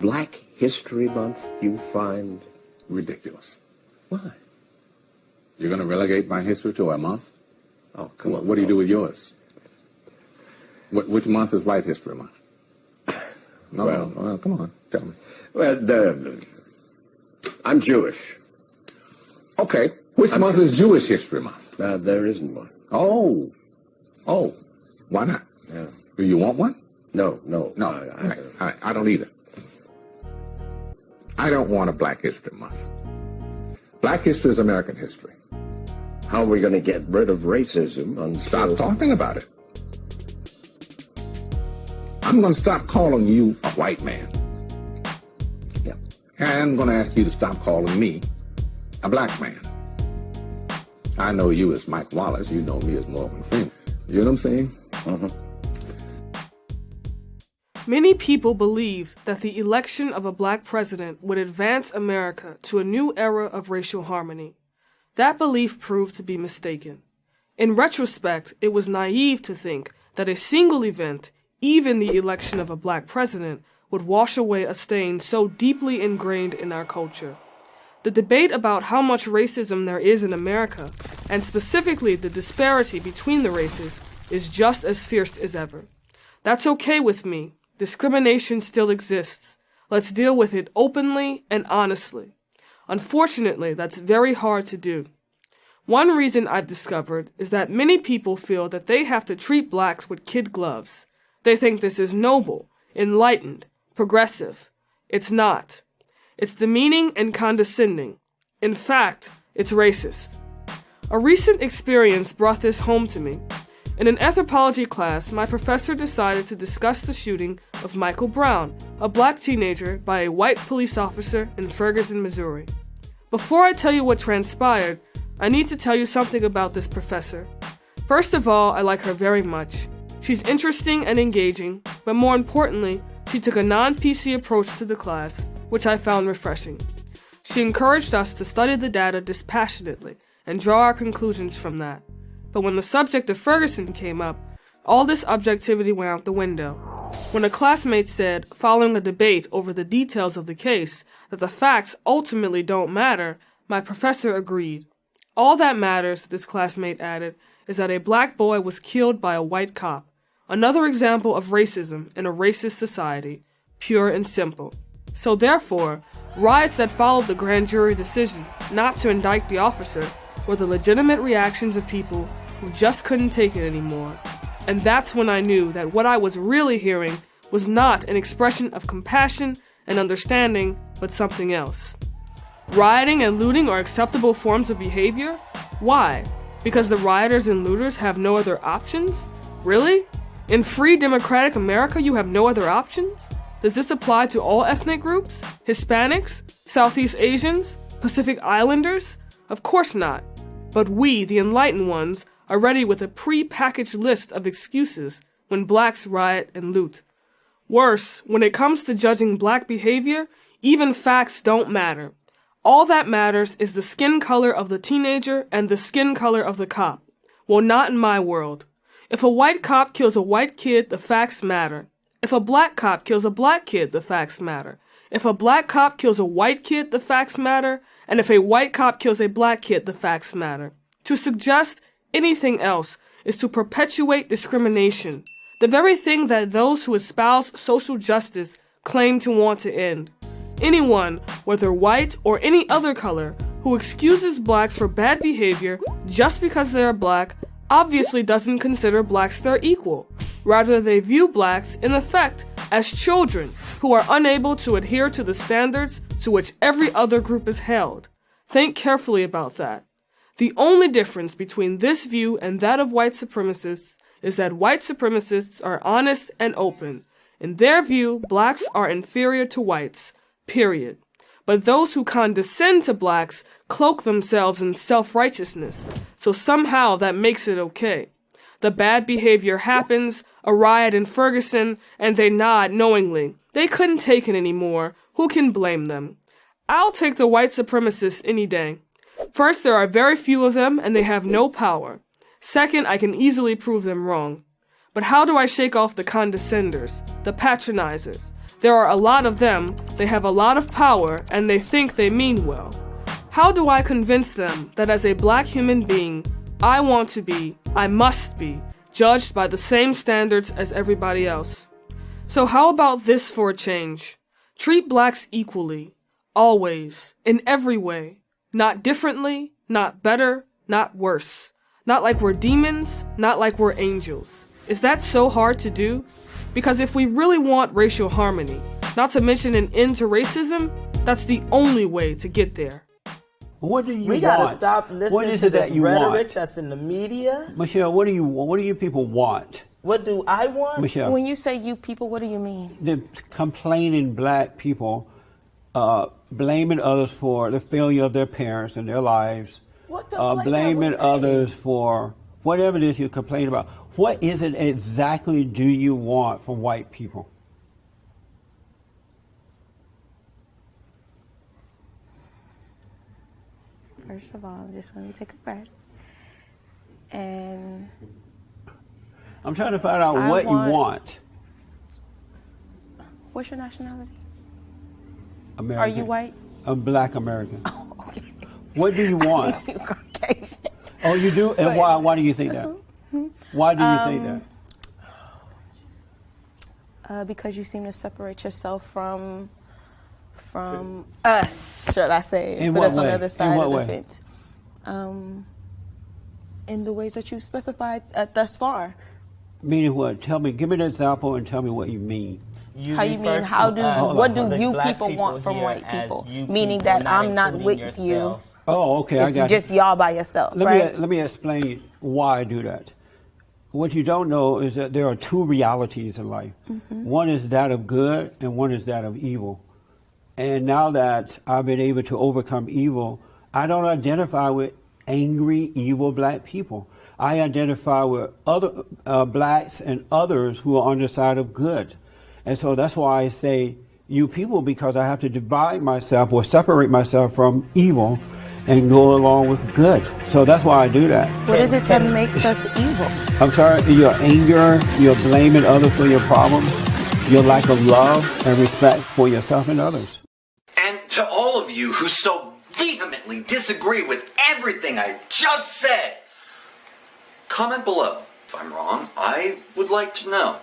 Black History Month you find ridiculous. Why? You're going to relegate my history to a month? Oh, come on. What do you do with yours? Which month is White History Month? No, come on, tell me. Well, I'm Jewish. Okay, which month is Jewish History Month? There isn't one. Oh, why not? Yeah. Do you want one? No. I don't either. I don't want a Black History Month. Black history is American history. How are we going to get rid of racism until... Stop talking about it. I'm going to stop calling you a white man. Yeah. And I'm going to ask you to stop calling me a black man. I know you as Mike Wallace. You know me as Morgan Freeman. You know what I'm saying? Mm-hmm. Many people believed that the election of a black president would advance America to a new era of racial harmony. That belief proved to be mistaken. In retrospect, it was naive to think that a single event, even the election of a black president, would wash away a stain so deeply ingrained in our culture. The debate about how much racism there is in America, and specifically the disparity between the races, is just as fierce as ever. That's okay with me. Discrimination still exists. Let's deal with it openly and honestly. Unfortunately, that's very hard to do. One reason I've discovered is that many people feel that they have to treat blacks with kid gloves. They think this is noble, enlightened, progressive. It's not. It's demeaning and condescending. In fact, it's racist. A recent experience brought this home to me. In an anthropology class, my professor decided to discuss the shooting of Michael Brown, a black teenager, by a white police officer in Ferguson, Missouri. Before I tell you what transpired, I need to tell you something about this professor. First of all, I like her very much. She's interesting and engaging, but more importantly, she took a non-PC approach to the class, which I found refreshing. She encouraged us to study the data dispassionately and draw our conclusions from that. But when the subject of Ferguson came up, all this objectivity went out the window. When a classmate said, following a debate over the details of the case, that the facts ultimately don't matter, my professor agreed. All that matters, this classmate added, is that a black boy was killed by a white cop. Another example of racism in a racist society, pure and simple. So therefore, riots that followed the grand jury decision not to indict the officer were the legitimate reactions of people who just couldn't take it anymore. And that's when I knew that what I was really hearing was not an expression of compassion and understanding, but something else. Rioting and looting are acceptable forms of behavior? Why? Because the rioters and looters have no other options? Really? In free democratic America, you have no other options? Does this apply to all ethnic groups? Hispanics? Southeast Asians? Pacific Islanders? Of course not. But we, the enlightened ones, are ready with a pre-packaged list of excuses when blacks riot and loot. Worse, when it comes to judging black behavior, even facts don't matter. All that matters is the skin color of the teenager and the skin color of the cop. Well, not in my world. If a white cop kills a white kid, the facts matter. If a black cop kills a black kid, the facts matter. If a black cop kills a white kid, the facts matter. And if a white cop kills a black kid, the facts matter. To suggest anything else is to perpetuate discrimination, the very thing that those who espouse social justice claim to want to end. Anyone, whether white or any other color, who excuses blacks for bad behavior just because they are black obviously doesn't consider blacks their equal. Rather, they view blacks, in effect, as children who are unable to adhere to the standards to which every other group is held. Think carefully about that. The only difference between this view and that of white supremacists is that white supremacists are honest and open. In their view, blacks are inferior to whites, period. But those who condescend to blacks cloak themselves in self-righteousness, so somehow that makes it okay. The bad behavior happens, a riot in Ferguson, and they nod knowingly. They couldn't take it anymore. Who can blame them? I'll take the white supremacists any day. First, there are very few of them, and they have no power. Second, I can easily prove them wrong. But how do I shake off the condescenders, the patronizers? There are a lot of them, they have a lot of power, and they think they mean well. How do I convince them that as a black human being, I want to be, I must be, judged by the same standards as everybody else? So how about this for a change? Treat blacks equally, always, in every way. Not differently, not better, not worse. Not like we're demons, not like we're angels. Is that so hard to do? Because if we really want racial harmony, not to mention an end to racism, that's the only way to get there. What do you want? We gotta stop listening to this rhetoric that's in the media. Michelle, what do you people want? What do I want? Michelle, When you say you people, what do you mean? the complaining black people blaming others for the failure of their parents and their lives, What complaint blaming have we made? others for whatever it is you complain about. What is it exactly do you want from white people? First of all, I'm just going to take a breath. And I'm trying to find out I what you want- want. what's your nationality? American. Are you white? I'm black American. Oh, okay. What do you want? You Caucasian. Oh, you do? And But- why do you think that? Why do you think that? Because you seem to separate yourself from us, should I say? In Put what us on way? the other In side what of the way? fence. In the ways that you specified thus far. Meaning what? Tell me, give me an example and tell me what you mean. You How you refer mean? to How do us, what do the you black people want from here white as people? you Meaning people, that I'm not including with yourself. Oh, okay, I It's got just it. y'all by yourself, right? Let me explain why I do that. What you don't know is that there are two realities in life. One is that of good and one is that of evil. And now that I've been able to overcome evil, I don't identify with angry, evil black people. I identify with other blacks and others who are on the side of good. And so that's why I say you people, because I have to divide myself or separate myself from evil and go along with good. So that's why I do that. What is it that makes us evil? I'm sorry, your anger, your blaming others for your problems, your lack of love and respect for yourself and others. And to all of you who so vehemently disagree with everything I just said, comment below. If I'm wrong, I would like to know.